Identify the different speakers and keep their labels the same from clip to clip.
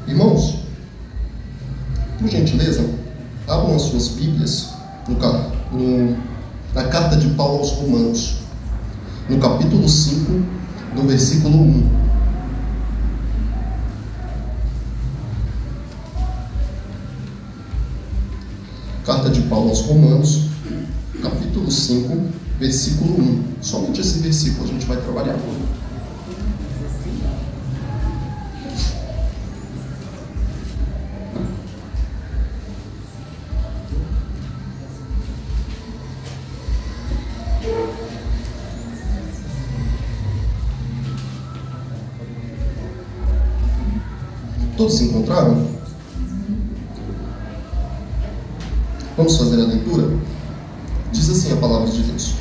Speaker 1: Irmãos, por gentileza, abram as suas Bíblias na carta de Paulo aos Romanos, no capítulo 5, no versículo 1. Carta de Paulo aos Romanos, capítulo 5, versículo 1. Somente esse versículo a gente vai trabalhar. Todos se encontraram? Vamos fazer a leitura? Diz assim a palavra de Deus: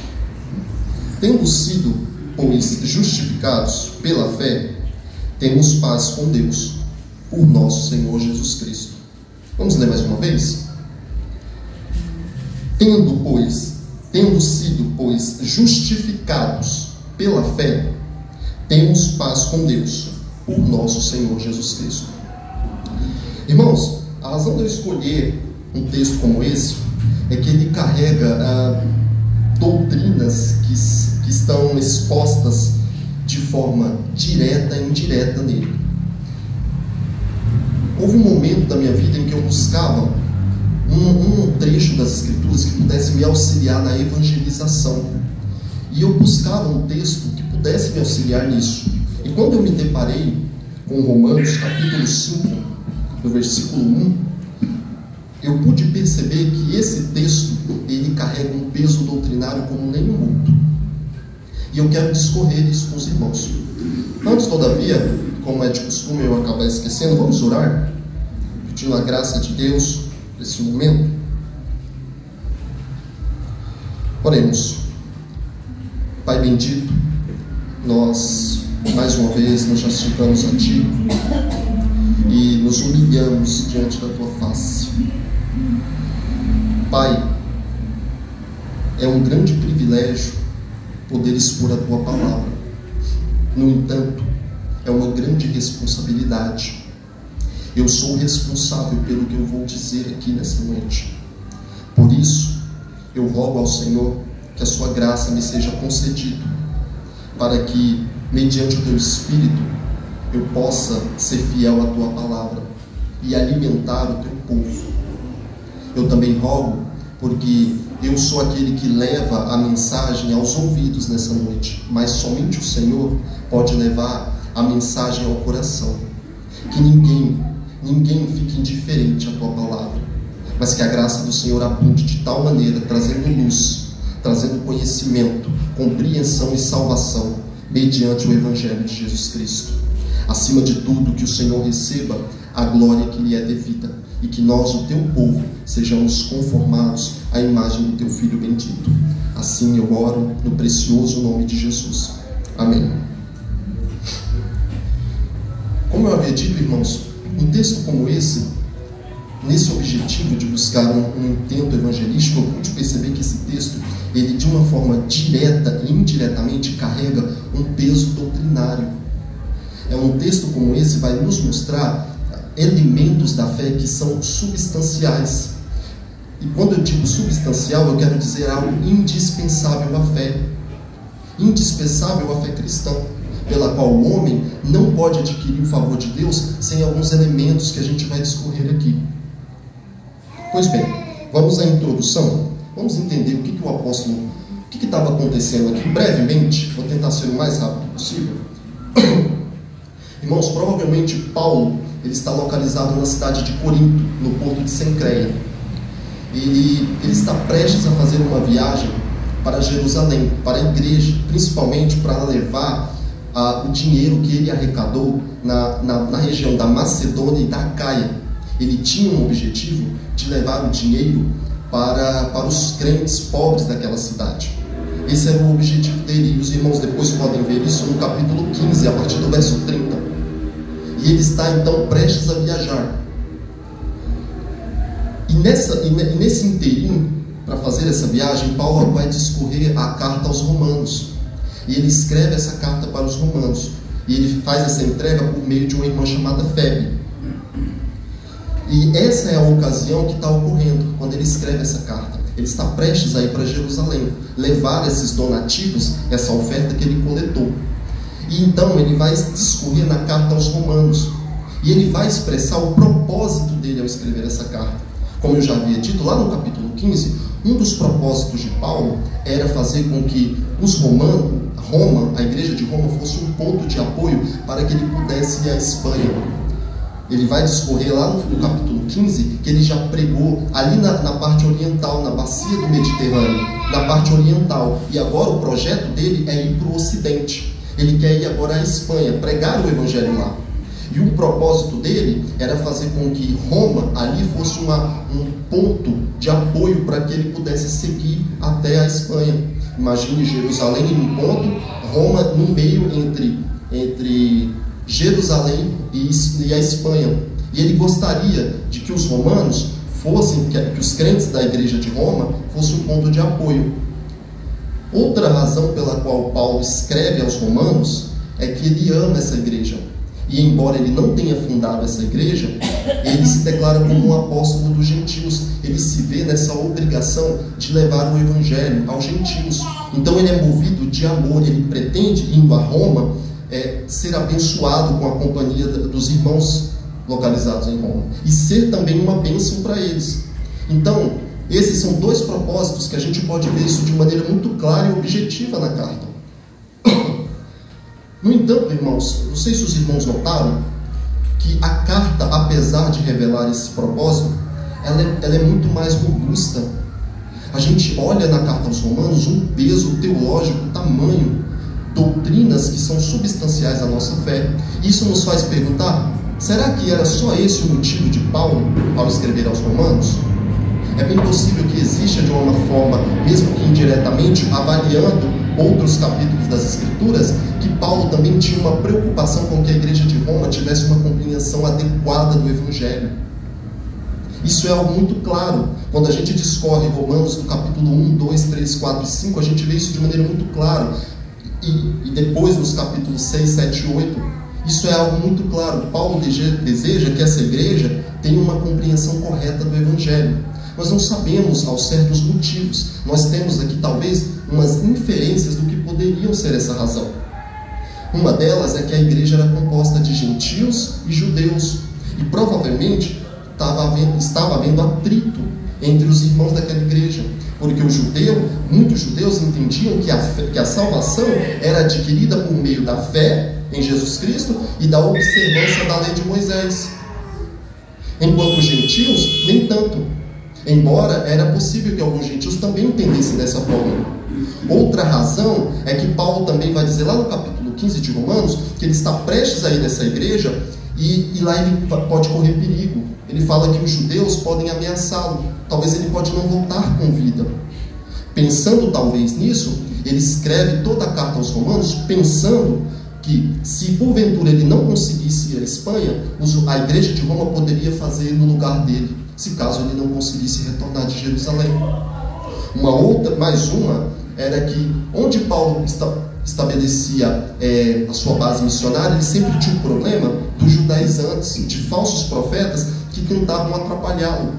Speaker 1: tendo sido, pois, justificados pela fé, temos paz com Deus, por nosso Senhor Jesus Cristo. Vamos ler mais uma vez? Tendo sido, pois, justificados pela fé, temos paz com Deus, por nosso Senhor Jesus Cristo. Irmãos, a razão de eu escolher um texto como esse é que ele carrega doutrinas que estão expostas de forma direta e indireta nele. Houve um momento da minha vida em que eu buscava um trecho das Escrituras que pudesse me auxiliar na evangelização. E eu buscava um texto que pudesse me auxiliar nisso. E quando eu me deparei com Romanos, capítulo 5, no versículo 1, eu pude perceber que esse texto, ele carrega um peso doutrinário como nenhum outro. E eu quero discorrer isso com os irmãos. Antes, todavia, como é de costume eu acabar esquecendo, vamos orar, pedindo a graça de Deus nesse momento. Oremos. Pai bendito, nós mais uma vez nos justificamos a Ti e nos humilhamos diante da Tua face. Pai, é um grande privilégio poder expor a Tua palavra. No entanto, é uma grande responsabilidade. Eu sou responsável pelo que eu vou dizer aqui nessa noite. Por isso, eu rogo ao Senhor que a Sua graça me seja concedida, para que, mediante o Teu Espírito, eu possa ser fiel à Tua palavra e alimentar o Teu povo. Eu também rogo porque eu sou aquele que leva a mensagem aos ouvidos nessa noite, mas somente o Senhor pode levar a mensagem ao coração. Que ninguém fique indiferente à Tua palavra, mas que a graça do Senhor abunde de tal maneira, trazendo luz, trazendo conhecimento, compreensão e salvação, mediante o Evangelho de Jesus Cristo. Acima de tudo, que o Senhor receba a glória que lhe é devida, e que nós, o Teu povo, sejamos conformados à imagem do Teu Filho bendito. Assim eu oro no precioso nome de Jesus. Amém. Como eu havia dito, irmãos, um texto como esse, nesse objetivo de buscar um intento evangelístico, eu pude perceber que esse texto, ele de uma forma direta e indiretamente carrega um peso doutrinário. Um texto como esse vai nos mostrar elementos da fé que são substanciais. E quando eu digo substancial, eu quero dizer algo indispensável à fé. Indispensável à fé cristã, pela qual o homem não pode adquirir o favor de Deus sem alguns elementos que a gente vai discorrer aqui. Pois bem, vamos à introdução. Vamos entender o que o apóstolo, o que estava acontecendo aqui brevemente. Vou tentar ser o mais rápido possível. Irmãos, provavelmente Paulo, ele está localizado na cidade de Corinto, no porto de Cencreia. Ele está prestes a fazer uma viagem para Jerusalém, para a igreja, principalmente para levar o dinheiro que ele arrecadou na região da Macedônia e da Acaia. Ele tinha um objetivo de levar o dinheiro para os crentes pobres daquela cidade. Esse era o objetivo dele, e os irmãos depois podem ver isso no capítulo 15, a partir do verso 30. E ele está então prestes a viajar. E nesse inteirinho, para fazer essa viagem, Paulo vai discorrer a carta aos Romanos. E ele escreve essa carta para os Romanos. E ele faz essa entrega por meio de uma irmã chamada Febe. E essa é a ocasião que está ocorrendo quando ele escreve essa carta. Ele está prestes a ir para Jerusalém, levar esses donativos, essa oferta que ele coletou. E então ele vai discorrer na carta aos Romanos. E ele vai expressar o propósito dele ao escrever essa carta. Como eu já havia dito lá no capítulo 15, um dos propósitos de Paulo era fazer com que os romanos, Roma, a igreja de Roma, fosse um ponto de apoio para que ele pudesse ir à Espanha. Ele vai discorrer lá no capítulo 15 que ele já pregou ali na parte oriental, na bacia do Mediterrâneo, na parte oriental. E agora o projeto dele é ir para o ocidente. Ele quer ir agora à Espanha, pregar o evangelho lá. E o propósito dele era fazer com que Roma ali fosse um ponto de apoio para que ele pudesse seguir até a Espanha. Imagine Jerusalém em um ponto, Roma no meio entre Jerusalém e a Espanha. E ele gostaria de que os romanos fossem, que os crentes da igreja de Roma fossem um ponto de apoio. Outra razão pela qual Paulo escreve aos romanos é que ele ama essa igreja. E embora ele não tenha fundado essa igreja, ele se declara como um apóstolo dos gentios. Ele se vê nessa obrigação de levar o evangelho aos gentios. Então ele é movido de amor, ele pretende, indo a Roma, ser abençoado com a companhia dos irmãos localizados em Roma. E ser também uma bênção para eles. Então, esses são dois propósitos que a gente pode ver isso de maneira muito clara e objetiva na carta. No entanto, irmãos, não sei se os irmãos notaram que a carta, apesar de revelar esse propósito, ela é muito mais robusta. A gente olha na carta aos Romanos um peso teológico, tamanho, doutrinas que são substanciais à nossa fé. Isso nos faz perguntar, será que era só esse o motivo de Paulo ao escrever aos Romanos? É bem possível que exista de uma forma, mesmo que indiretamente, avaliando outros capítulos das Escrituras, que Paulo também tinha uma preocupação com que a igreja de Roma tivesse uma compreensão adequada do Evangelho. Isso é algo muito claro. Quando a gente discorre Romanos no capítulo 1, 2, 3, 4 e 5, a gente vê isso de maneira muito clara. E depois nos capítulos 6, 7 e 8, isso é algo muito claro. Paulo deseja que essa igreja tenha uma compreensão correta do Evangelho. Nós não sabemos ao certo os motivos. Nós temos aqui talvez umas inferências do que poderiam ser essa razão. Uma delas é que a igreja era composta de gentios e judeus. E provavelmente estava havendo atrito entre os irmãos daquela igreja. Porque muitos judeus entendiam que a salvação era adquirida por meio da fé em Jesus Cristo e da observância da lei de Moisés. Enquanto os gentios, nem tanto. Embora era possível que alguns gentios também entendessem dessa forma. Outra razão é que Paulo também vai dizer lá no capítulo 15 de Romanos que ele está prestes a ir nessa igreja e lá ele pode correr perigo. Ele fala que os judeus podem ameaçá-lo. Talvez ele pode não voltar com vida. Pensando talvez nisso, ele escreve toda a carta aos Romanos pensando que se porventura ele não conseguisse ir à Espanha, a igreja de Roma poderia fazer no lugar dele, se caso ele não conseguisse retornar de Jerusalém. Mais uma era que onde Paulo estabelecia a sua base missionária, ele sempre tinha um problema dos judaizantes, de falsos profetas que tentavam atrapalhá-lo,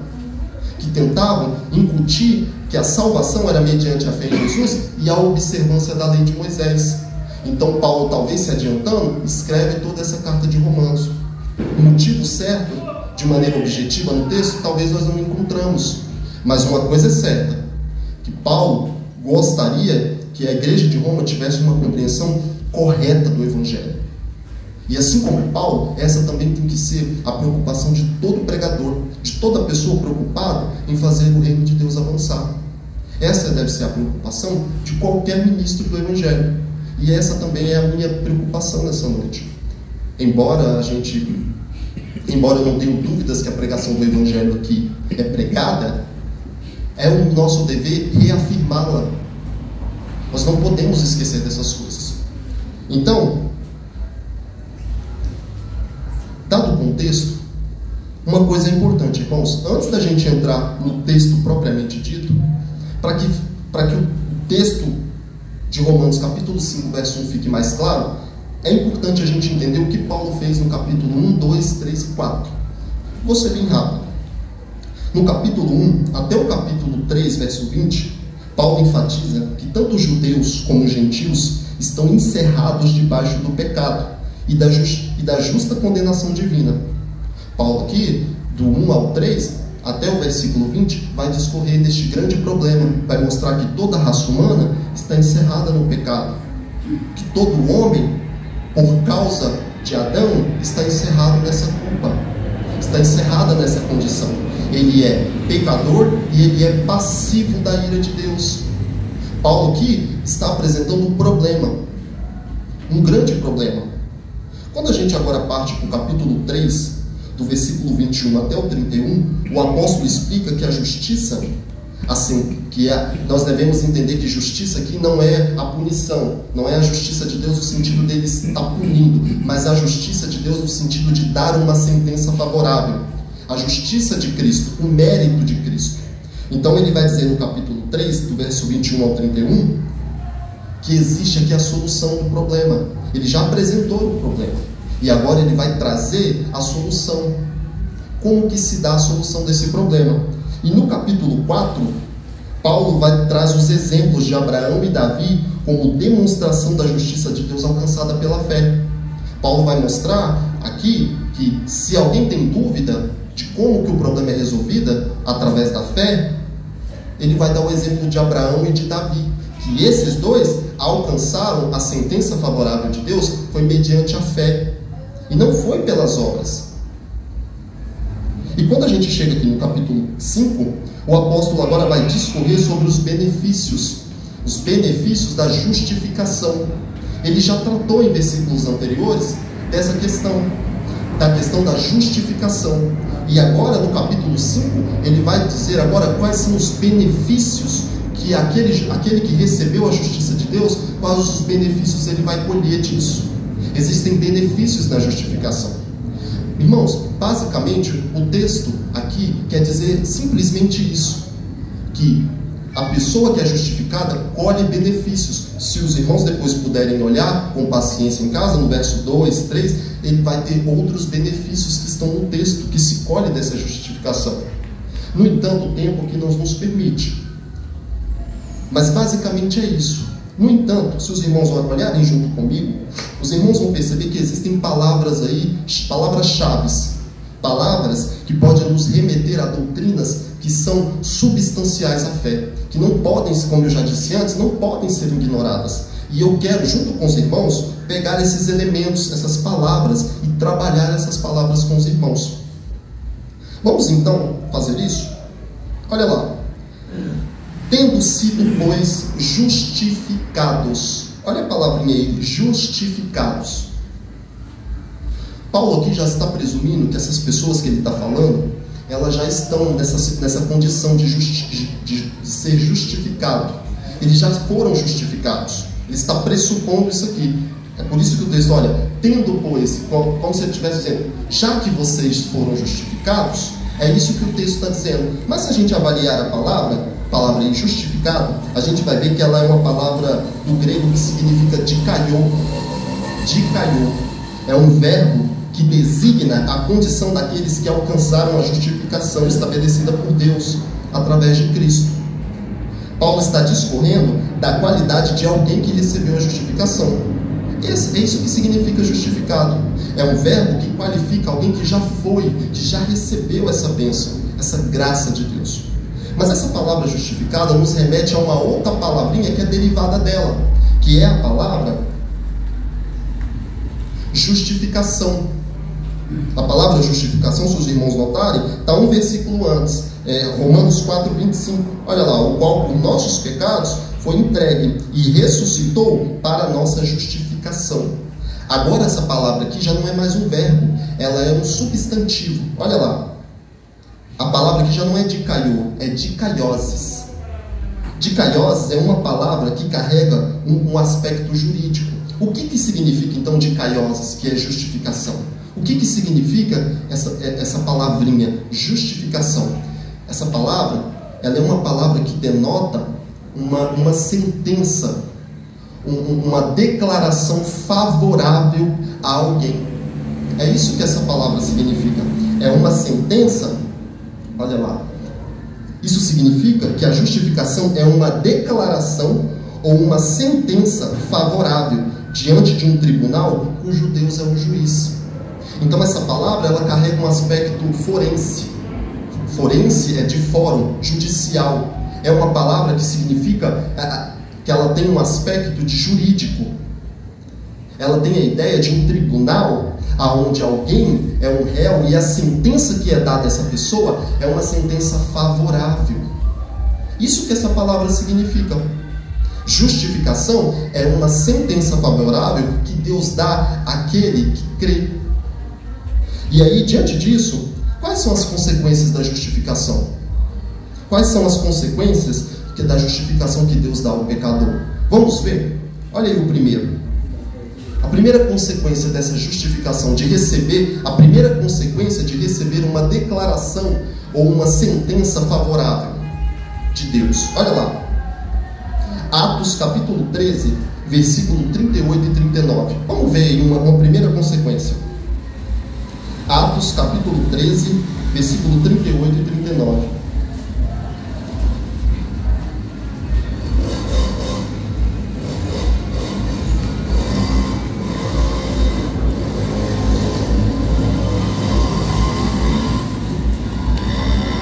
Speaker 1: que tentavam incutir que a salvação era mediante a fé em Jesus e a observância da lei de Moisés. Então Paulo, talvez se adiantando, escreve toda essa carta de Romanos. O motivo certo, de maneira objetiva no texto, talvez nós não encontramos. Mas uma coisa é certa, que Paulo gostaria que a igreja de Roma tivesse uma compreensão correta do Evangelho. E assim como Paulo, essa também tem que ser a preocupação de todo pregador, de toda pessoa preocupada em fazer o reino de Deus avançar. Essa deve ser a preocupação de qualquer ministro do Evangelho. E essa também é a minha preocupação nessa noite. Embora eu não tenha dúvidas que a pregação do Evangelho aqui é pregada, é o nosso dever reafirmá-la. Nós não podemos esquecer dessas coisas. Então, dado o contexto, uma coisa é importante, irmãos. Antes da gente entrar no texto propriamente dito, para que o texto de Romanos capítulo 5, verso 1 fique mais claro, é importante a gente entender o que Paulo fez no capítulo 1, 2, 3 e 4. Vou ser bem rápido. No capítulo 1 até o capítulo 3, verso 20, Paulo enfatiza que tanto os judeus como os gentios estão encerrados debaixo do pecado e da justa condenação divina. Paulo aqui, do 1 ao 3, até o versículo 20, vai discorrer deste grande problema, vai mostrar que toda a raça humana está encerrada no pecado, que todo homem, por causa de Adão, está encerrado nessa culpa, está encerrada nessa condição. Ele é pecador e ele é passivo da ira de Deus. Paulo aqui está apresentando um problema, um grande problema. Quando a gente agora parte para o capítulo 3, do versículo 21 até o 31, o apóstolo explica que a justiça, assim, nós devemos entender que justiça aqui não é a punição, não é a justiça de Deus no sentido dele estar punindo, mas a justiça de Deus no sentido de dar uma sentença favorável. A justiça de Cristo, o mérito de Cristo. Então ele vai dizer no capítulo 3, do verso 21 ao 31, que existe aqui a solução do problema. Ele já apresentou o problema. E agora ele vai trazer a solução. Como que se dá a solução desse problema? E no capítulo 4, Paulo traz os exemplos de Abraão e Davi como demonstração da justiça de Deus alcançada pela fé. Paulo vai mostrar aqui que se alguém tem dúvida de como que o problema é resolvido através da fé, ele vai dar o exemplo de Abraão e de Davi, que esses dois alcançaram a sentença favorável de Deus foi mediante a fé, e não foi pelas obras. E quando a gente chega aqui no capítulo 5, o apóstolo agora vai discorrer sobre os benefícios da justificação. Ele já tratou em versículos anteriores dessa questão, da questão da justificação. E agora, no capítulo 5, ele vai dizer agora quais são os benefícios que aquele que recebeu a justiça de Deus, quais os benefícios ele vai colher disso. Existem benefícios na justificação. Irmãos, basicamente, o texto aqui quer dizer simplesmente isso, que a pessoa que é justificada colhe benefícios. Se os irmãos depois puderem olhar com paciência em casa, no verso 2, 3, ele vai ter outros benefícios que estão no texto, que se colhe dessa justificação. No entanto, o tempo que não nos permite. Mas basicamente é isso. No entanto, se os irmãos olharem junto comigo, os irmãos vão perceber que existem palavras aí, palavras-chaves, palavras que podem nos remeter a doutrinas que são substanciais à fé, que não podem, como eu já disse antes, não podem ser ignoradas. E eu quero, junto com os irmãos, pegar esses elementos, essas palavras, e trabalhar essas palavras com os irmãos. Vamos então fazer isso? Olha lá. Tendo sido, pois, justificados. Olha a palavrinha aí, justificados. Paulo aqui já está presumindo que essas pessoas que ele está falando, elas já estão nessa condição de ser justificado. Eles já foram justificados. Ele está pressupondo isso aqui. É por isso que o texto, olha, tendo, pois, como se ele estivesse dizendo, já que vocês foram justificados, é isso que o texto está dizendo. Mas se a gente avaliar a palavra justificado, a gente vai ver que ela é uma palavra do grego que significa dikaiô. Dikaiô é um verbo que designa a condição daqueles que alcançaram a justificação estabelecida por Deus através de Cristo. Paulo está discorrendo da qualidade de alguém que recebeu a justificação. É isso que significa justificado. É um verbo que qualifica alguém que já foi, que já recebeu essa bênção, essa graça de Deus. Mas essa palavra justificada nos remete a uma outra palavrinha que é derivada dela, que é a palavra justificação. A palavra justificação, se os irmãos notarem, está um versículo antes, Romanos 4, 25. Olha lá, o qual por nossos pecados foi entregue e ressuscitou para a nossa justificação. Agora essa palavra aqui já não é mais um verbo, ela é um substantivo. Olha lá. A palavra aqui já não é dikaiô, é dikaioses. Dikaioses é uma palavra que carrega um aspecto jurídico. O que significa então dikaioses, que é justificação? O que significa essa palavrinha, justificação? Essa palavra, ela é uma palavra que denota uma sentença, uma declaração favorável a alguém. É isso que essa palavra significa. é uma sentença, olha lá, isso significa que a justificação é uma declaração ou uma sentença favorável diante de um tribunal cujo Deus é o juiz. Então essa palavra, ela carrega um aspecto forense. Forense é de fórum, judicial. É uma palavra que significa que ela tem um aspecto de jurídico. Ela tem a ideia de um tribunal onde alguém é um réu e a sentença que é dada a essa pessoa é uma sentença favorável. Isso que essa palavra significa. Justificação é uma sentença favorável que Deus dá àquele que crê. E aí, diante disso, quais são as consequências da justificação? Quais são as consequências da justificação que Deus dá ao pecador? Vamos ver? Olha aí o primeiro. A primeira consequência dessa justificação, a primeira consequência de receber uma declaração ou uma sentença favorável de Deus. Olha lá. Atos capítulo 13, versículo 38 e 39. Vamos ver aí uma primeira consequência. Atos capítulo 13, versículo 38 e 39.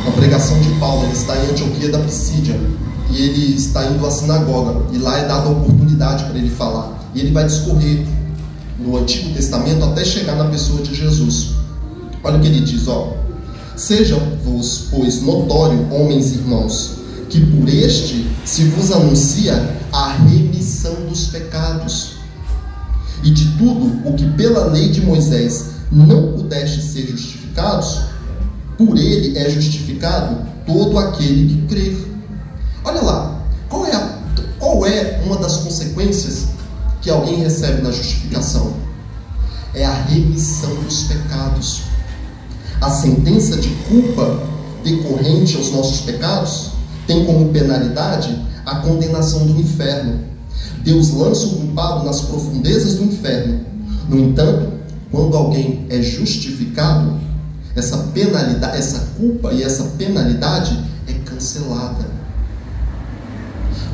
Speaker 1: A pregação de Paulo, ele está em Antioquia da Pisídia e ele está indo à sinagoga e lá é dada a oportunidade para ele falar e ele vai discorrer no Antigo Testamento até chegar na pessoa de Jesus. Olha o que ele diz, ó. Seja-vos, pois, notório, homens e irmãos, que por este se vos anuncia a remissão dos pecados. E de tudo o que pela lei de Moisés não pudeste ser justificados, por ele é justificado todo aquele que crer. Olha lá, qual é uma das consequências que alguém recebe na justificação? É a remissão dos pecados. A sentença de culpa decorrente aos nossos pecados tem como penalidade a condenação do inferno. Deus lança o culpado nas profundezas do inferno. No entanto, quando alguém é justificado, essa penalidade, essa culpa e essa penalidade é cancelada.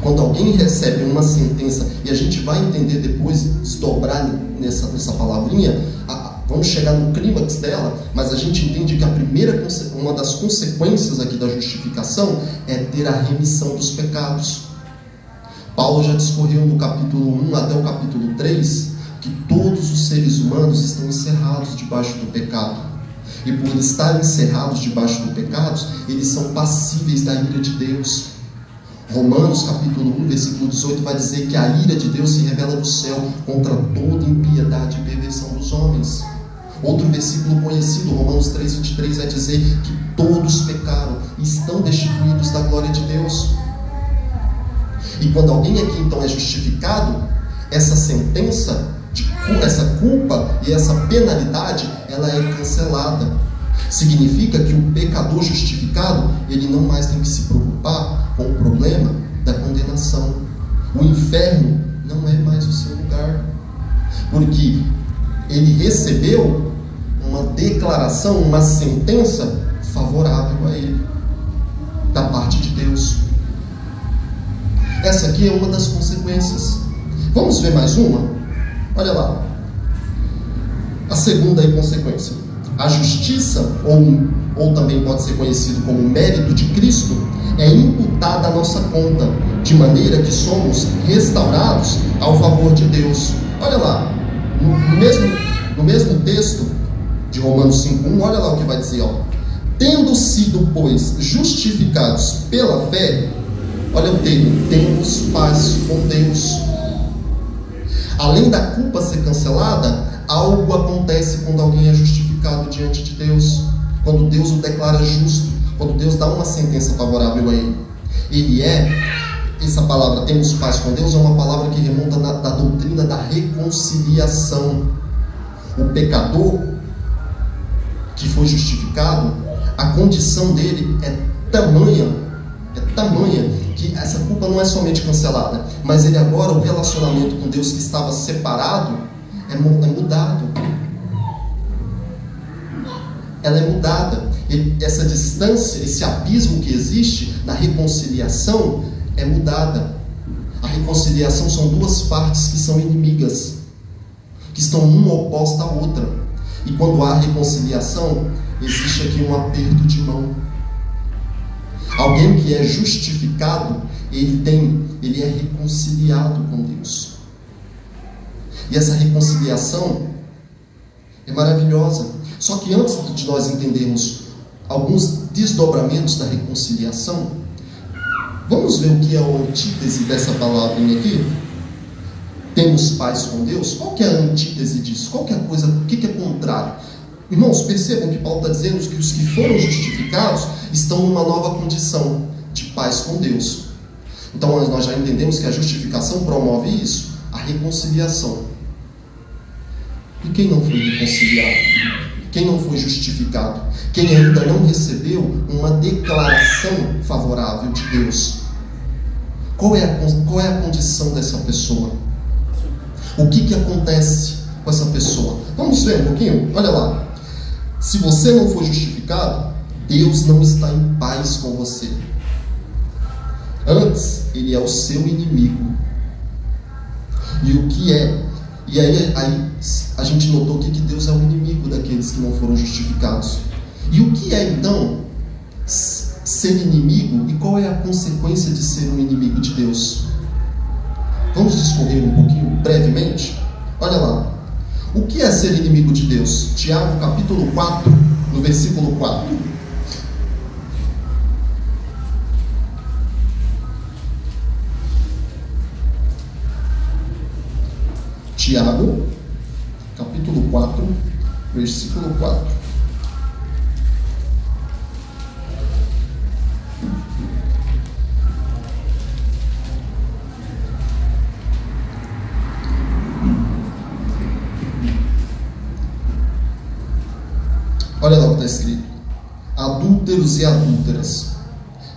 Speaker 1: Quando alguém recebe uma sentença, e a gente vai entender depois, desdobrar nessa palavrinha, vamos chegar no clímax dela, mas a gente entende que uma das consequências aqui da justificação é ter a remissão dos pecados. Paulo já discorreu no capítulo 1 até o capítulo 3 que todos os seres humanos estão encerrados debaixo do pecado. E por estarem encerrados debaixo do pecado, eles são passíveis da ira de Deus. Romanos capítulo 1, versículo 18 vai dizer que a ira de Deus se revela do céu contra toda impiedade e perversão dos homens. Outro versículo conhecido, Romanos 3, 23, vai dizer que todos pecaram e estão destituídos da glória de Deus. E quando alguém aqui então é justificado, essa sentença, essa culpa e essa penalidade, ela é cancelada. Significa que o pecador justificado, ele não mais tem que se preocupar com o problema da condenação. O inferno não é mais o seu lugar, porque ele recebeu uma declaração, uma sentença favorável a ele, da parte de Deus. Essa aqui é uma das consequências. Vamos ver mais uma? Olha lá. A segunda consequência. A justiça, ou também pode ser conhecido como mérito de Cristo, é imputada à nossa conta, de maneira que somos restaurados ao favor de Deus. Olha lá, no mesmo texto de Romanos 5:1, olha lá o que vai dizer, ó. Tendo sido, pois, justificados pela fé, olha o termo, temos paz com Deus. Além da culpa ser cancelada, algo acontece quando alguém é justificado diante de Deus, quando Deus o declara justo, quando Deus dá uma sentença favorável a ele. Essa palavra, temos paz com Deus, é uma palavra que remonta da doutrina da reconciliação. O pecador que foi justificado, a condição dele é tamanha que essa culpa não é somente cancelada, mas ele agora, o relacionamento com Deus que estava separado, é mudado. ela é mudada. Essa distância, esse abismo que existe na reconciliação é mudada. A reconciliação são duas partes que são inimigas, que estão uma oposta à outra. E quando há reconciliação, existe aqui um aperto de mão. Alguém que é justificado, ele é reconciliado com Deus. E essa reconciliação é maravilhosa. Só que antes de nós entendermos alguns desdobramentos da reconciliação, vamos ver o que é a antítese dessa palavrinha aqui? Temos paz com Deus. Qual que é a antítese disso? Qual que é a coisa, o que é contrário? Irmãos, percebam que Paulo está dizendo que os que foram justificados estão numa nova condição de paz com Deus. Então nós já entendemos que a justificação promove isso, a reconciliação. E quem não foi reconciliado? Quem não foi justificado? Quem ainda não recebeu uma declaração favorável de Deus? Qual é a condição dessa pessoa? O que acontece com essa pessoa? Vamos ver um pouquinho? Olha lá. Se você não for justificado, Deus não está em paz com você. Antes, Ele é o seu inimigo. E o que é? E aí a gente notou que Deus é o inimigo daqueles que não foram justificados. E o que é então ser inimigo? E qual é a consequência de ser um inimigo de Deus? Vamos discorrer um pouquinho brevemente? Olha lá. O que é ser inimigo de Deus? Tiago capítulo 4, no versículo 4. Tiago, capítulo 4, versículo 4. Olha lá o que está escrito: adúlteros e adúlteras,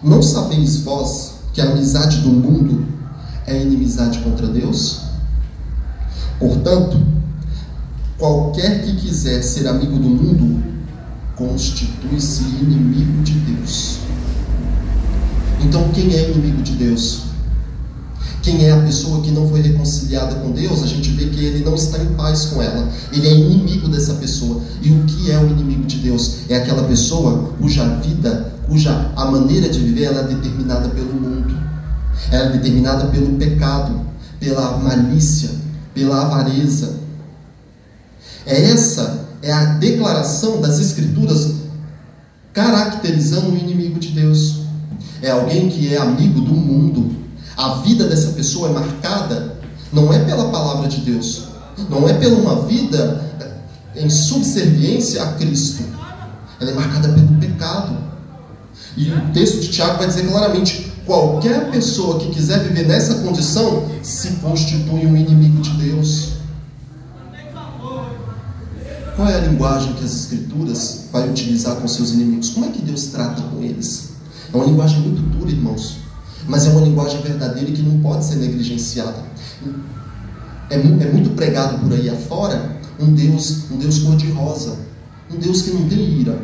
Speaker 1: não sabeis vós que a amizade do mundo é inimizade contra Deus? Portanto, qualquer que quiser ser amigo do mundo, constitui-se inimigo de Deus. Então, quem é inimigo de Deus? Quem é a pessoa que não foi reconciliada com Deus? A gente vê que ele não está em paz com ela. Ele é inimigo dessa pessoa. E o que é o inimigo de Deus? É aquela pessoa cuja vida, cuja a maneira de viver, ela é determinada pelo mundo. Ela é determinada pelo pecado, pela malícia, pela avareza. Essa é a declaração das Escrituras caracterizando o inimigo de Deus. É alguém que é amigo do mundo. A vida dessa pessoa é marcada não é pela palavra de Deus, não é pela uma vida em subserviência a Cristo. Ela é marcada pelo pecado. E o texto de Tiago vai dizer claramente: qualquer pessoa que quiser viver nessa condição se constitui um inimigo de Deus. Qual é a linguagem que as Escrituras vai utilizar com seus inimigos? Como é que Deus trata com eles? É uma linguagem muito dura, irmãos, mas é uma linguagem verdadeira e que não pode ser negligenciada. É muito pregado por aí afora um Deus cor-de-rosa, um Deus que não tem ira,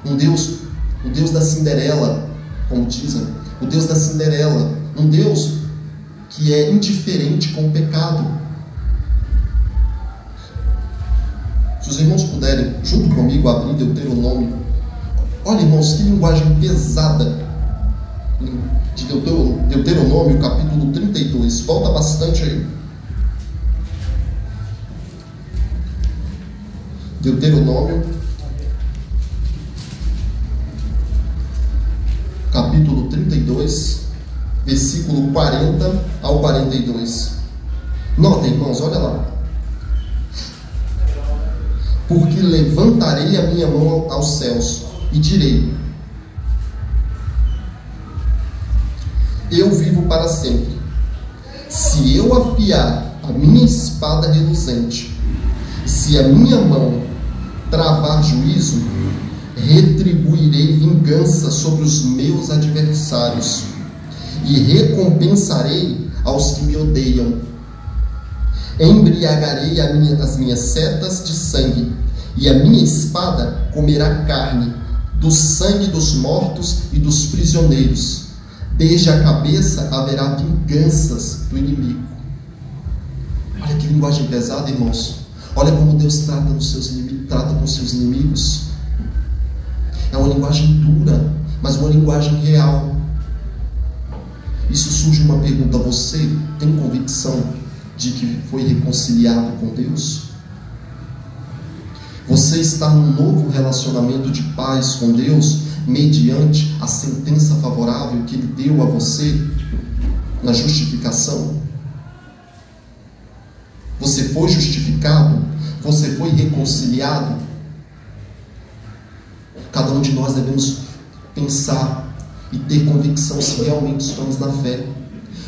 Speaker 1: o Deus da Cinderela, como dizem, o Deus da Cinderela, um Deus que é indiferente com o pecado. Se os irmãos puderem, junto comigo, abrir Deuteronômio. Olha, irmãos, que linguagem pesada de Deuteronômio, capítulo 32. Volta bastante aí. Deuteronômio, capítulo 32, versículo 40 ao 42. Notem, irmãos, olha lá. Porque levantarei a minha mão aos céus e direi: eu vivo para sempre. Se eu afiar a minha espada reluzente, se a minha mão travar juízo, retribuirei vingança sobre os meus adversários e recompensarei aos que me odeiam. Embriagarei as minhas setas de sangue E a minha espada comerá carne do sangue dos mortos e dos prisioneiros. Desde a cabeça haverá vinganças do inimigo. Olha que linguagem pesada, irmãos. Olha como Deus trata com seus inimigos. É uma linguagem dura, mas uma linguagem real. Isso surge uma pergunta: você tem convicção de que foi reconciliado com Deus? Você está num novo relacionamento de paz com Deus, mediante a sentença favorável que Ele deu a você na justificação? Você foi justificado? Você foi reconciliado? Cada um de nós devemos pensar e ter convicção se realmente estamos na fé.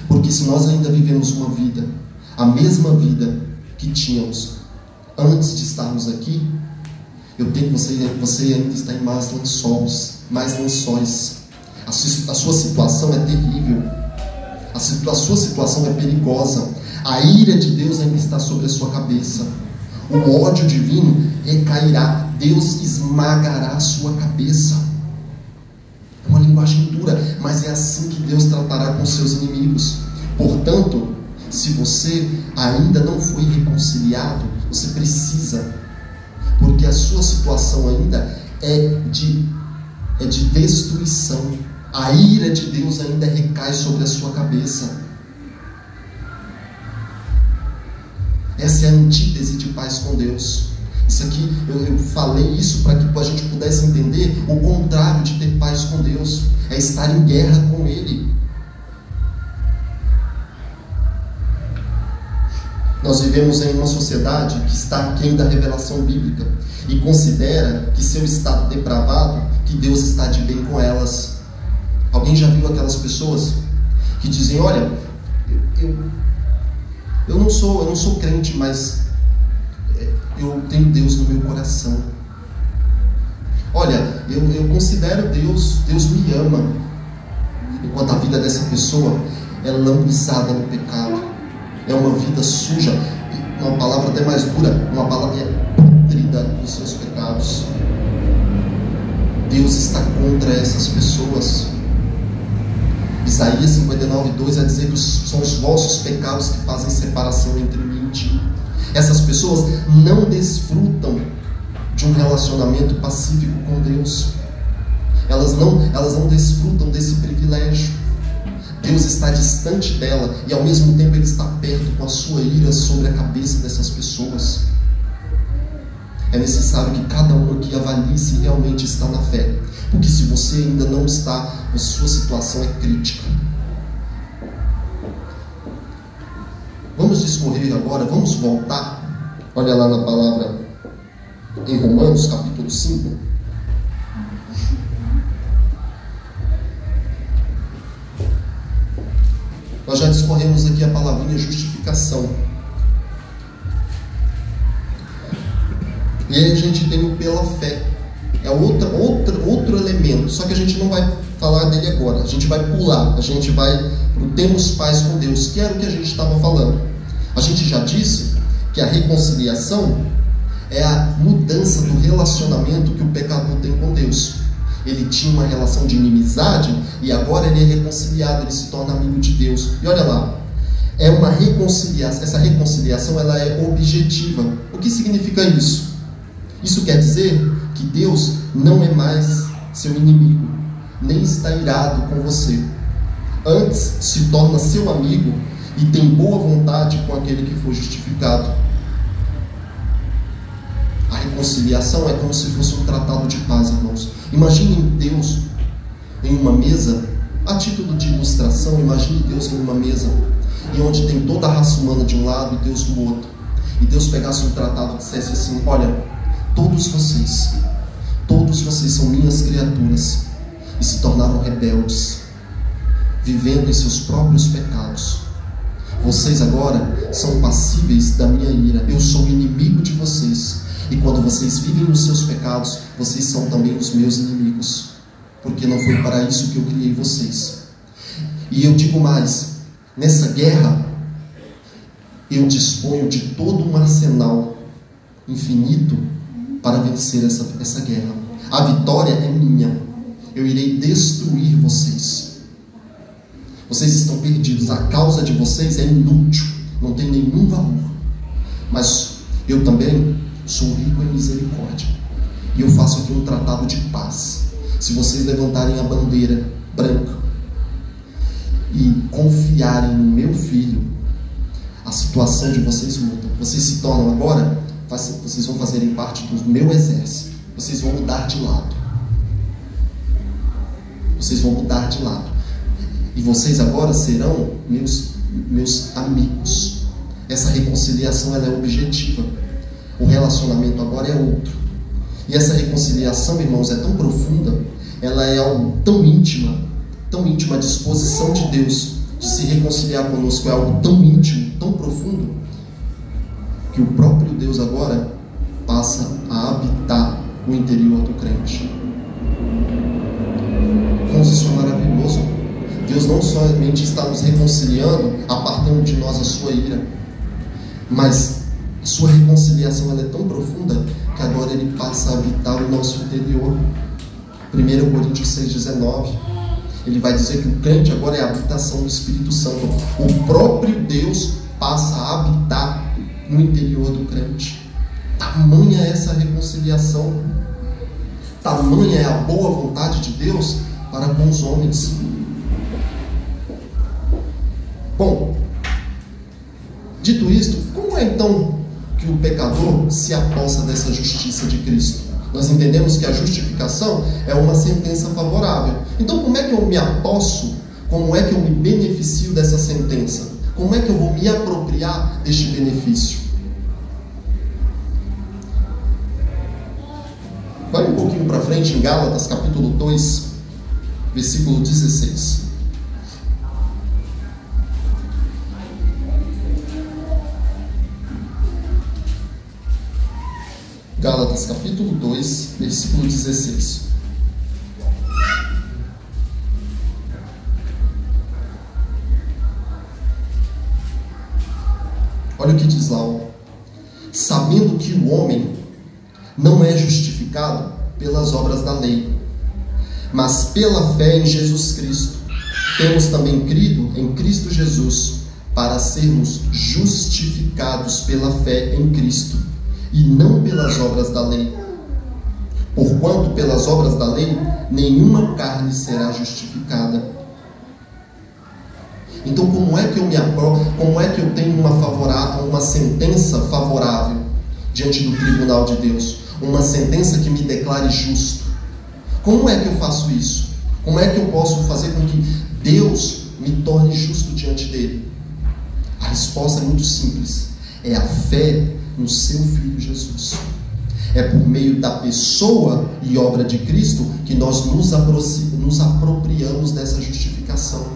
Speaker 1: Porque se nós ainda vivemos uma vida, a mesma vida que tínhamos antes de estarmos aqui, eu tenho que você ainda está em mais lençóis. A sua situação é terrível. A sua situação é perigosa. A ira de Deus ainda está sobre a sua cabeça. O ódio divino recairá. Deus esmagará a sua cabeça. É uma linguagem dura, mas é assim que Deus tratará com seus inimigos. Portanto, se você ainda não foi reconciliado, você precisa, porque a sua situação ainda é de destruição. A ira de Deus ainda recai sobre a sua cabeça. Essa é a antítese de paz com Deus. Isso aqui, eu falei isso para que a gente pudesse entender o contrário de ter paz com Deus. É estar em guerra com Ele. Nós vivemos em uma sociedade que está aquém da revelação bíblica e considera que seu estado depravado, que Deus está de bem com elas. Alguém já viu aquelas pessoas que dizem: olha, eu não sou crente, mas eu tenho Deus no meu coração. Olha, eu considero Deus me ama. Enquanto a vida dessa pessoa é lambuzada no pecado. É uma vida suja, uma palavra até mais dura, uma palavra pútrida dos seus pecados. Deus está contra essas pessoas. Isaías 59:2 vai dizer que são os vossos pecados que fazem separação entre mim e ti. Essas pessoas não desfrutam de um relacionamento pacífico com Deus. Elas não desfrutam desse privilégio. Deus está distante dela e ao mesmo tempo Ele está perto com a sua ira sobre a cabeça dessas pessoas. É necessário que cada um aqui avalie se realmente está na fé. Porque se você ainda não está, a sua situação é crítica. Vamos discorrer agora, vamos voltar. Olha lá na palavra em Romanos capítulo 5. Nós já discorremos aqui a palavrinha justificação. E aí a gente tem o pela fé. É outro elemento. Só que a gente não vai falar dele agora. A gente vai pular. A gente vai para o temos paz com Deus, que era o que a gente estava falando. A gente já disse que a reconciliação é a mudança do relacionamento que o pecador tem com Deus. Ele tinha uma relação de inimizade e agora ele é reconciliado, ele se torna amigo de Deus. E olha lá, é uma reconciliação. Essa reconciliação ela é objetiva. O que significa isso? Isso quer dizer que Deus não é mais seu inimigo, nem está irado com você. Antes, se torna seu amigo e tem boa vontade com aquele que foi justificado. A reconciliação é como se fosse um tratado de paz, irmãos. Imaginem Deus em uma mesa, a título de ilustração, imagine Deus em uma mesa, e onde tem toda a raça humana de um lado e Deus do outro. E Deus pegasse um tratado e dissesse assim: olha, todos vocês são minhas criaturas e se tornaram rebeldes, vivendo em seus próprios pecados. Vocês agora são passíveis da minha ira. Eu sou inimigo de vocês. E quando vocês vivem nos seus pecados, vocês são também os meus inimigos. Porque não foi para isso que eu criei vocês. E eu digo mais, nessa guerra, eu disponho de todo um arsenal infinito para vencer essa guerra. A vitória é minha. Eu irei destruir vocês. Vocês estão perdidos. A causa de vocês é inútil. Não tem nenhum valor. Mas eu também sou rico em misericórdia. E eu faço aqui um tratado de paz. Se vocês levantarem a bandeira branca e confiarem no meu filho, a situação de vocês muda. Vocês se tornam agora, vocês vão fazerem parte do meu exército. Vocês vão mudar de lado. Vocês vão mudar de lado. E vocês agora serão meus amigos. Essa reconciliação, ela é objetiva. O relacionamento agora é outro. E essa reconciliação, irmãos, é tão profunda, ela é algo tão íntima, a disposição de Deus de se reconciliar conosco é algo tão íntimo, tão profundo, que o próprio Deus agora passa a habitar o interior do crente. Irmãos, isso é maravilhoso. Deus não somente está nos reconciliando, apartando de nós a sua ira, mas a sua reconciliação, ela é tão profunda que agora ele passa a habitar o nosso interior. 1 Coríntios 6,19, ele vai dizer que o crente agora é a habitação do Espírito Santo. O próprio Deus passa a habitar no interior do crente. Tamanha é essa reconciliação, tamanha é a boa vontade de Deus para com os homens. Bom, dito isto, como é então que o pecador se apossa dessa justiça de Cristo? Nós entendemos que a justificação é uma sentença favorável. Então, como é que eu me aposso? Como é que eu me beneficio dessa sentença? Como é que eu vou me apropriar deste benefício? Vai um pouquinho para frente em Gálatas, capítulo 2, versículo 16. Gálatas capítulo 2, versículo 16. Olha o que diz lá. Sabendo que o homem não é justificado pelas obras da lei, mas pela fé em Jesus Cristo. Temos também crido em Cristo Jesus para sermos justificados pela fé em Cristo, e não pelas obras da lei. Porquanto pelas obras da lei nenhuma carne será justificada. Então, como é que eu me aprovo? Como é que eu tenho uma sentença favorável diante do tribunal de Deus? Uma sentença que me declare justo. Como é que eu faço isso? Como é que eu posso fazer com que Deus me torne justo diante dele? A resposta é muito simples. É a fé no seu Filho Jesus. É por meio da pessoa e obra de Cristo que nós nos apropriamos dessa justificação.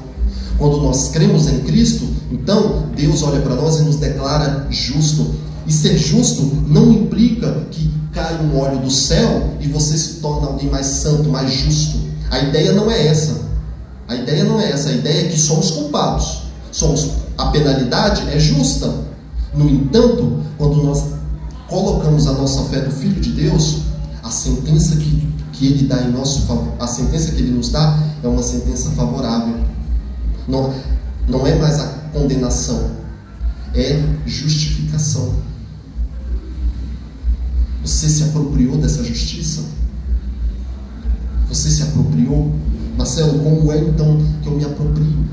Speaker 1: Quando nós cremos em Cristo, então Deus olha para nós e nos declara justo. E ser justo não implica que cai um óleo do céu e você se torna alguém mais santo, mais justo. A ideia não é essa. A ideia não é essa. A ideia é que somos culpados. A penalidade é justa. No entanto, quando nós colocamos a nossa fé no Filho de Deus, a sentença que Ele dá em nosso favor, a sentença que Ele nos dá é uma sentença favorável. Não é mais a condenação, é justificação. Você se apropriou dessa justiça? Você se apropriou? Marcelo, como é então que eu me aproprio?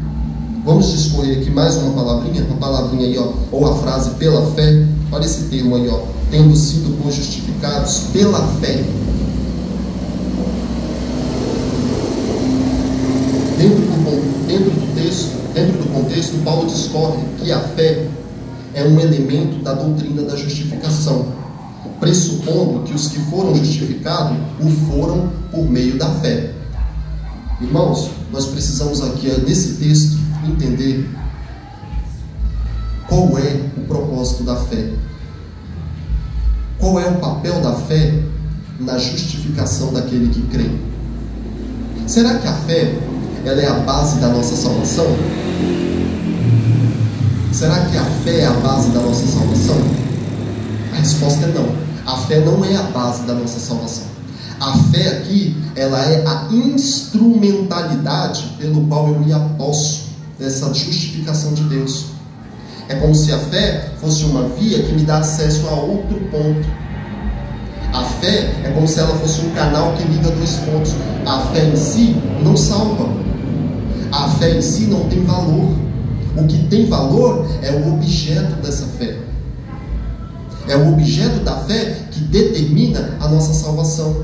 Speaker 1: Vamos discorrer aqui mais uma palavrinha aí, ó, ou a frase pela fé. Olha esse termo aí, ó, tendo sido justificados pela fé. Dentro do contexto, Paulo discorre que a fé é um elemento da doutrina da justificação, pressupondo que os que foram justificados o foram por meio da fé. Irmãos, nós precisamos aqui, nesse texto, entender qual é o propósito da fé. Qual é o papel da fé na justificação daquele que crê? Será que a fé ela é a base da nossa salvação? Será que a fé é a base da nossa salvação? A resposta é não. A fé não é a base da nossa salvação. A fé aqui, ela é a instrumentalidade pelo qual eu me aposto dessa justificação de Deus. É como se a fé fosse uma via que me dá acesso a outro ponto. A fé é como se ela fosse um canal que liga dois pontos. A fé em si não salva. A fé em si não tem valor. O que tem valor é o objeto dessa fé. É o objeto da fé que determina a nossa salvação.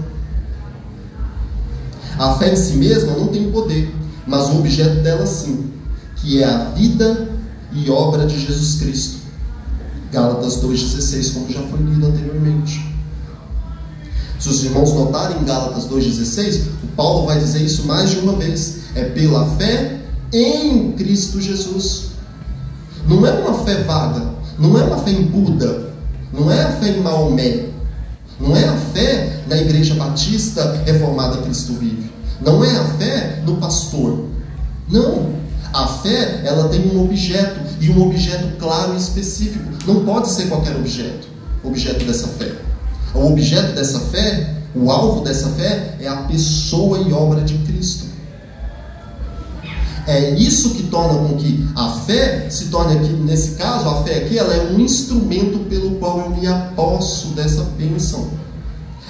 Speaker 1: A fé em si mesma não tem poder, mas o objeto dela sim, que é a vida e obra de Jesus Cristo. Gálatas 2,16, como já foi lido anteriormente. Se os irmãos notarem em Gálatas 2,16, o Paulo vai dizer isso mais de uma vez. É pela fé em Cristo Jesus. Não é uma fé vaga, não é uma fé em Buda, não é a fé em Maomé, não é a fé na Igreja Batista Reformada Cristo Vive, não é a fé no pastor. Não, a fé, ela tem um objeto, e um objeto claro e específico. Não pode ser qualquer objeto dessa fé. O objeto dessa fé, o alvo dessa fé, é a pessoa e obra de Cristo. É isso que torna com que a fé se torne aqui, nesse caso, a fé aqui, ela é um instrumento pelo qual eu me aposto dessa bênção.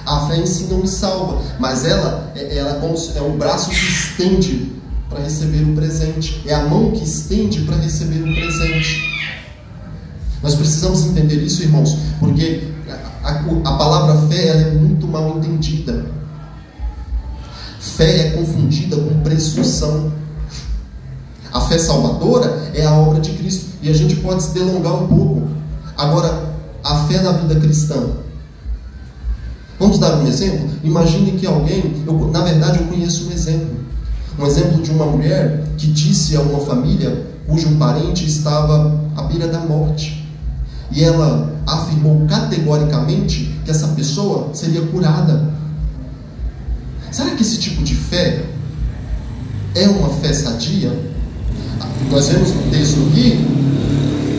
Speaker 1: A fé em si não me salva, mas ela é o braço que estende para receber o presente, é a mão que estende para receber o presente. Nós precisamos entender isso, irmãos, porque a palavra fé, ela é muito mal entendida. Fé é confundida com presunção. A fé salvadora é a obra de Cristo, e a gente pode se delongar um pouco. Agora, a fé na vida cristã. Vamos dar um exemplo? Imagine que alguém, na verdade eu conheço um exemplo de uma mulher que disse a uma família cujo parente estava à beira da morte, e ela afirmou categoricamente que essa pessoa seria curada. Será que esse tipo de fé é uma fé sadia? Nós vemos no texto aqui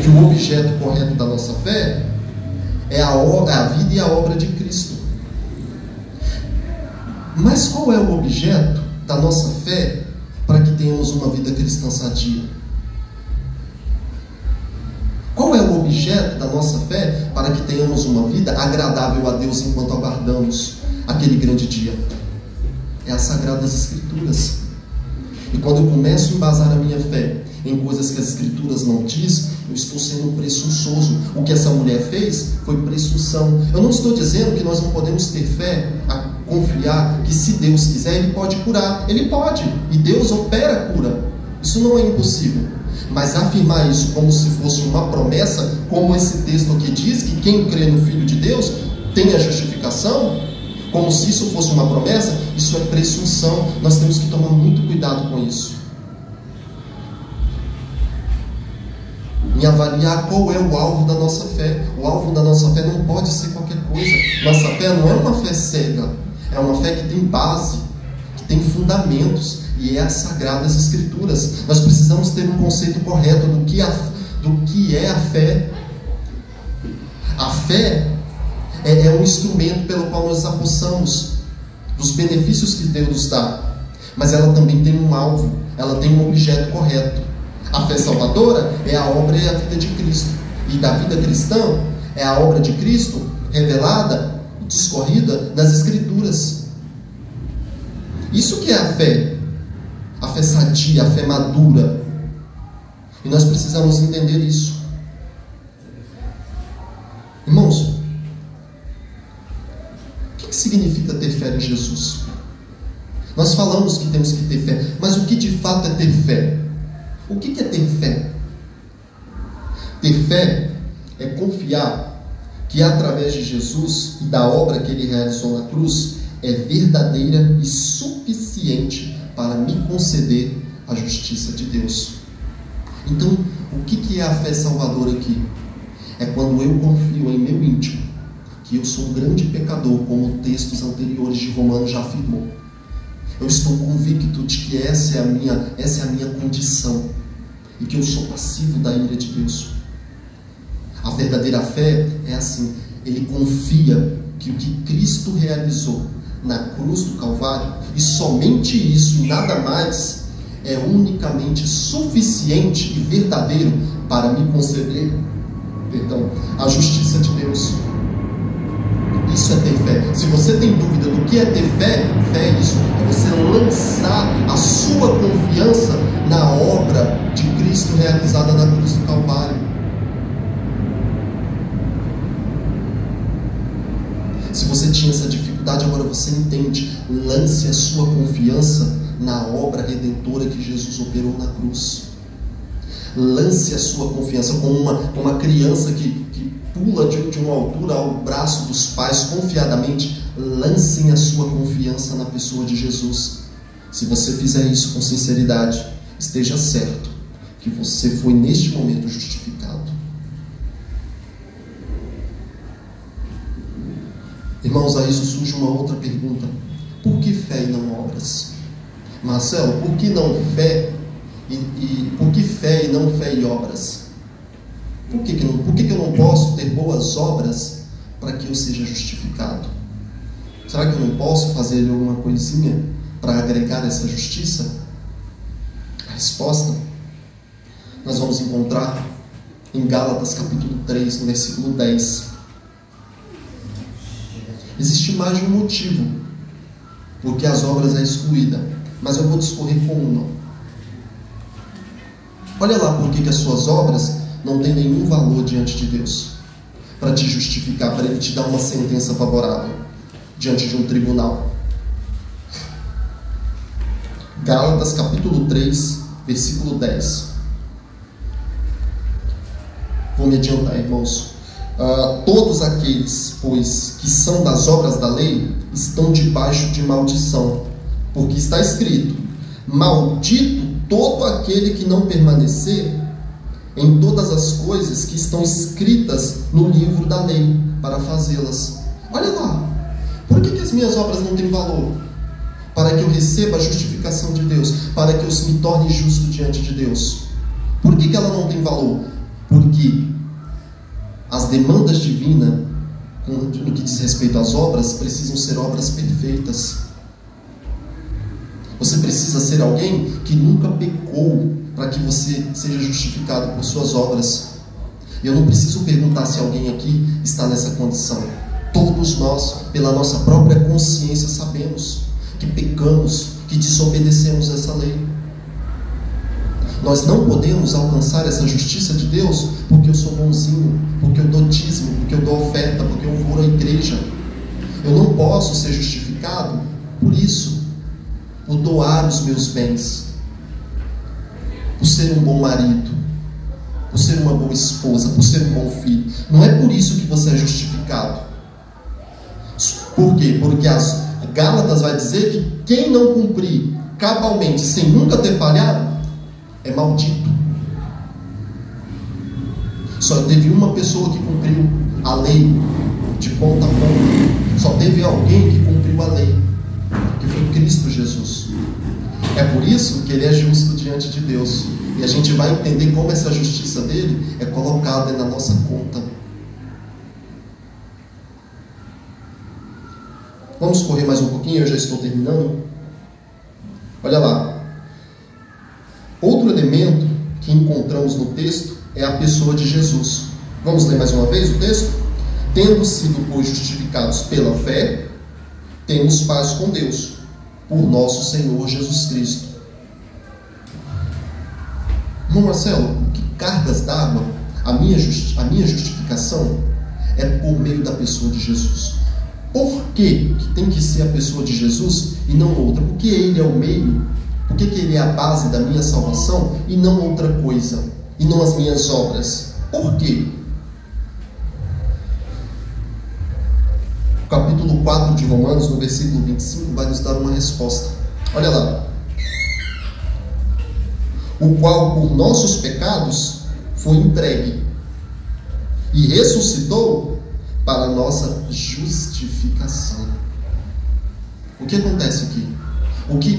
Speaker 1: que o objeto correto da nossa fé é a vida e a obra de Cristo. Mas qual é o objeto da nossa fé para que tenhamos uma vida cristã sadia? Qual é o objeto da nossa fé para que tenhamos uma vida agradável a Deus enquanto aguardamos aquele grande dia? É as Sagradas Escrituras. E quando eu começo a embasar a minha fé em coisas que as Escrituras não diz, eu estou sendo presunçoso. O que essa mulher fez foi presunção. Eu não estou dizendo que nós não podemos ter fé, a confiar que se Deus quiser, Ele pode curar. Ele pode, e Deus opera a cura. Isso não é impossível. Mas afirmar isso como se fosse uma promessa, como esse texto aqui diz, que quem crê no Filho de Deus tem a justificação, como se isso fosse uma promessa, isso é presunção. Nós temos que tomar muito cuidado com isso. Em avaliar qual é o alvo da nossa fé. O alvo da nossa fé não pode ser qualquer coisa. Nossa fé não é uma fé cega. É uma fé que tem base, que tem fundamentos, e é as Sagradas Escrituras. Nós precisamos ter um conceito correto do que é a fé. A fé é um instrumento pelo qual nós apossamos dos benefícios que Deus nos dá, mas ela também tem um alvo, ela tem um objeto correto. A fé salvadora é a obra e a vida de Cristo, e da vida cristã é a obra de Cristo revelada, discorrida nas Escrituras. Isso que é a fé sadia, a fé madura, e nós precisamos entender isso. Irmãos, o que significa ter fé em Jesus? Nós falamos que temos que ter fé, mas o que de fato é ter fé? O que é ter fé? Ter fé é confiar que através de Jesus e da obra que Ele realizou na cruz é verdadeira e suficiente para me conceder a justiça de Deus. Então, o que é a fé salvadora aqui? É quando eu confio em meu íntimo que eu sou um grande pecador, como textos anteriores de Romanos já afirmou. Eu estou convicto de que essa é a minha condição, e que eu sou passivo da ira de Deus. A verdadeira fé é assim: ele confia que o que Cristo realizou na cruz do Calvário, e somente isso, nada mais, é unicamente suficiente e verdadeiro para me conceder, a justiça de Deus. Isso é ter fé. Se você tem dúvida do que é ter fé, fé é isso, é você lançar a sua confiança na obra de Cristo realizada na cruz do Calvário. Se você tinha essa dificuldade, agora você entende. Lance a sua confiança na obra redentora que Jesus operou na cruz. Lance a sua confiança como uma criança que pula de uma altura ao braço dos pais confiadamente. Lancem a sua confiança na pessoa de Jesus. Se você fizer isso com sinceridade, esteja certo que você foi neste momento justificado. Irmãos, a isso surge uma outra pergunta: por que fé e não obras? Marcelo, por que não fé por que fé e não fé e obras? Por que eu não posso ter boas obras para que eu seja justificado? Será que eu não posso fazer alguma coisinha para agregar essa justiça? A resposta nós vamos encontrar em Gálatas capítulo 3, no versículo 10. Existe mais de um motivo porque as obras é excluída, mas eu vou discorrer com uma. Olha lá por que as suas obras não têm nenhum valor diante de Deus, para te justificar, para Ele te dar uma sentença favorável diante de um tribunal. Gálatas capítulo 3, versículo 10. Vou me adiantar, irmãos. Todos aqueles, pois, que são das obras da lei, estão debaixo de maldição, porque está escrito: maldito todo aquele que não permanecer em todas as coisas que estão escritas no livro da lei, para fazê-las. Olha lá, por que as minhas obras não têm valor? Para que eu receba a justificação de Deus, para que eu me torne justo diante de Deus. Por que ela não tem valor? Porque as demandas divinas, no que diz respeito às obras, precisam ser obras perfeitas. Você precisa ser alguém que nunca pecou para que você seja justificado por suas obras. Eu não preciso perguntar se alguém aqui está nessa condição. Todos nós, pela nossa própria consciência, sabemos que pecamos, que desobedecemos essa lei. Nós não podemos alcançar essa justiça de Deus porque eu sou bonzinho, porque eu dou dízimo, porque eu dou oferta, porque eu vou à igreja. Eu não posso ser justificado por isso, por doar os meus bens, por ser um bom marido, por ser uma boa esposa, por ser um bom filho. Não é por isso que você é justificado. Por quê? Porque as Gálatas vai dizer que quem não cumprir cabalmente, sem nunca ter falhado, é maldito. Só teve uma pessoa que cumpriu a lei de ponta a ponta. Só teve alguém que cumpriu a lei, que foi Cristo Jesus. É por isso que Ele é justo diante de Deus. E a gente vai entender como essa justiça dele é colocada na nossa conta. Vamos correr mais um pouquinho, eu já estou terminando. Olha lá. Outro elemento que encontramos no texto é a pessoa de Jesus. Vamos ler mais uma vez o texto? Tendo sido, pois, justificados pela fé, temos paz com Deus, por nosso Senhor Jesus Cristo. Irmão Marcelo, que cargas d'água? A minha justificação é por meio da pessoa de Jesus. Por que tem que ser a pessoa de Jesus e não outra? Porque Ele é o meio. Por que Ele é a base da minha salvação e não outra coisa? E não as minhas obras? Por quê? O capítulo 4 de Romanos, no versículo 25, vai nos dar uma resposta. Olha lá. O qual por nossos pecados foi entregue e ressuscitou para a nossa justificação. O que acontece aqui?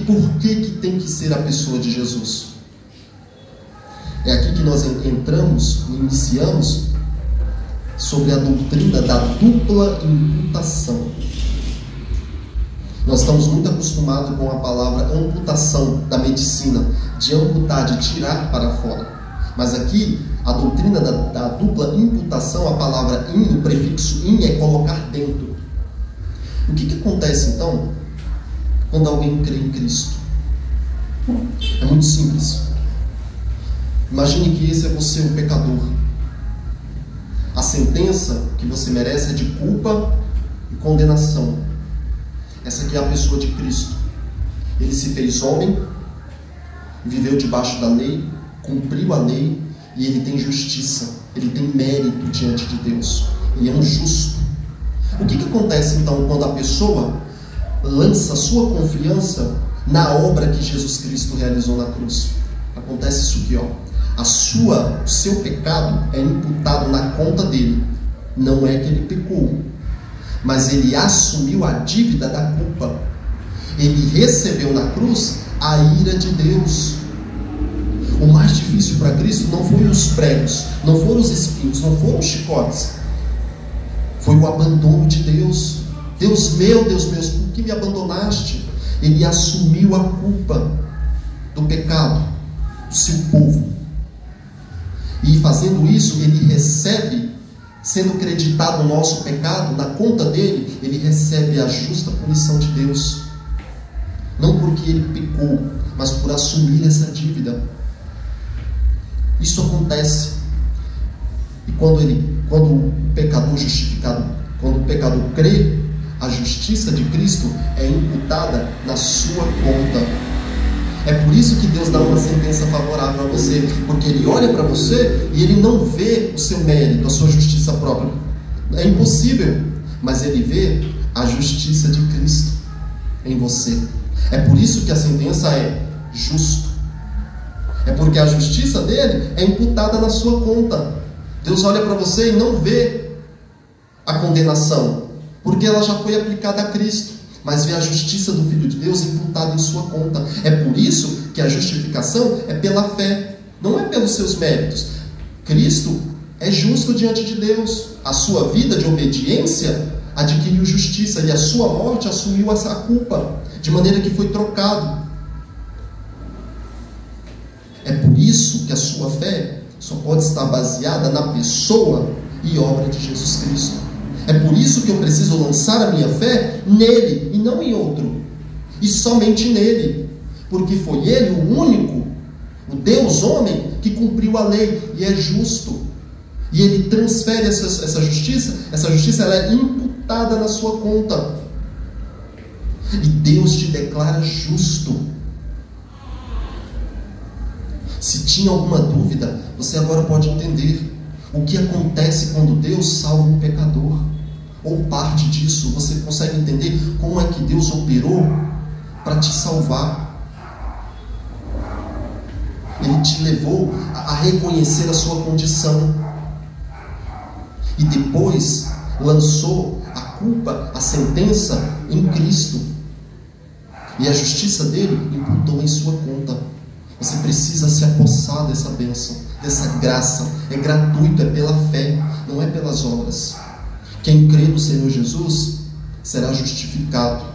Speaker 1: Por que tem que ser a pessoa de Jesus? É aqui que nós entramos e iniciamos sobre a doutrina da dupla imputação. Nós estamos muito acostumados com a palavra amputação da medicina, de amputar, de tirar para fora. Mas aqui, a doutrina da dupla imputação, a palavra in, o prefixo in, é colocar dentro. O que acontece então quando alguém crê em Cristo? É muito simples. Imagine que esse é você, um pecador. A sentença que você merece é de culpa e condenação. Essa aqui é a pessoa de Cristo. Ele se fez homem, viveu debaixo da lei, cumpriu a lei, e ele tem justiça, ele tem mérito diante de Deus. Ele é um justo. O que acontece então quando a pessoa lança sua confiança na obra que Jesus Cristo realizou na cruz? Acontece isso aqui, ó. O seu pecado é imputado na conta dele. Não é que ele pecou, mas ele assumiu a dívida da culpa. Ele recebeu na cruz a ira de Deus. O mais difícil para Cristo não foram os pregos, não foram os espinhos, não foram os chicotes. Foi o abandono de Deus. Deus meu, por que me abandonaste? Ele assumiu a culpa do pecado do seu povo. E fazendo isso, ele recebe, sendo creditado o nosso pecado, na conta dele, ele recebe a justa punição de Deus. Não porque ele pecou, mas por assumir essa dívida. Isso acontece. E quando o pecador justificado, quando o pecador crê, a justiça de Cristo é imputada na sua conta. É por isso que Deus dá uma sentença favorável a você, porque Ele olha para você e Ele não vê o seu mérito, a sua justiça própria. É impossível, mas Ele vê a justiça de Cristo em você. É por isso que a sentença é justo. É porque a justiça dele é imputada na sua conta. Deus olha para você e não vê a condenação, porque ela já foi aplicada a Cristo, mas vê a justiça do Filho de Deus imputada em sua conta. É por isso que a justificação é pela fé, não é pelos seus méritos. Cristo é justo diante de Deus. A sua vida de obediência adquiriu justiça, e a sua morte assumiu essa culpa, de maneira que foi trocado. É por isso que a sua fé só pode estar baseada na pessoa e obra de Jesus Cristo. É por isso que eu preciso lançar a minha fé nele e não em outro, e somente nele, porque foi ele o único, o Deus homem, que cumpriu a lei e é justo, e ele transfere essa justiça ela é imputada na sua conta, e Deus te declara justo. Se tinha alguma dúvida, você agora pode entender o que acontece quando Deus salva um pecador, ou parte disso. Você consegue entender como é que Deus operou para te salvar. Ele te levou a reconhecer a sua condição, e depois lançou a culpa, a sentença em Cristo, e a justiça dele imputou em sua conta. Você precisa se apossar dessa bênção, dessa graça. É gratuito, é pela fé, não é pelas obras. Quem crê no Senhor Jesus será justificado.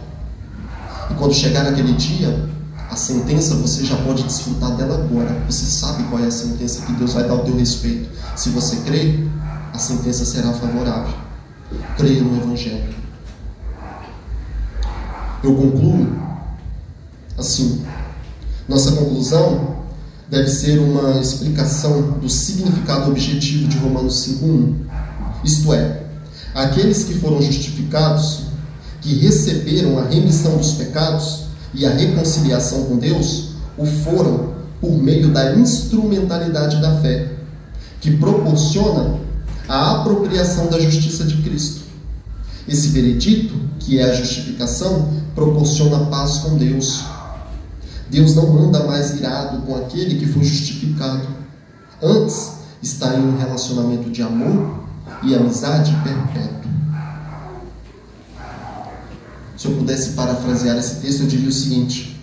Speaker 1: E quando chegar aquele dia, a sentença você já pode desfrutar dela agora. Você sabe qual é a sentença que Deus vai dar ao teu respeito. Se você crê, a sentença será favorável. Creia no Evangelho. Eu concluo assim. Nossa conclusão deve ser uma explicação do significado objetivo de Romanos 5:1. Isto é, aqueles que foram justificados, que receberam a remissão dos pecados e a reconciliação com Deus, o foram por meio da instrumentalidade da fé, que proporciona a apropriação da justiça de Cristo. Esse veredito, que é a justificação, proporciona paz com Deus. Deus não anda mais irado com aquele que foi justificado. Antes, está em um relacionamento de amor e amizade perpétuo. Se eu pudesse parafrasear esse texto, eu diria o seguinte: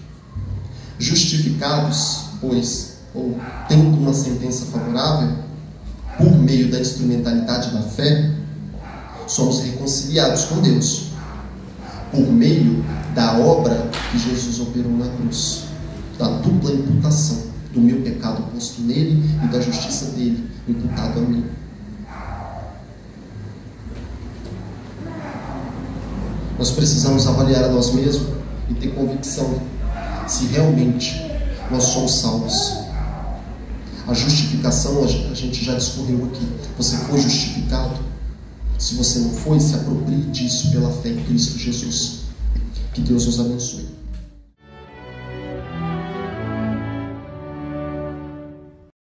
Speaker 1: justificados, pois, ou tendo uma sentença favorável, por meio da instrumentalidade da fé, somos reconciliados com Deus, por meio da obra que Jesus operou na cruz, da dupla imputação do meu pecado posto nele e da justiça dele imputado a mim. Nós precisamos avaliar a nós mesmos e ter convicção se realmente nós somos salvos. A justificação a gente já discorreu aqui. Você foi justificado? Se você não foi, se aproprie disso pela fé em Cristo Jesus. Que Deus nos abençoe.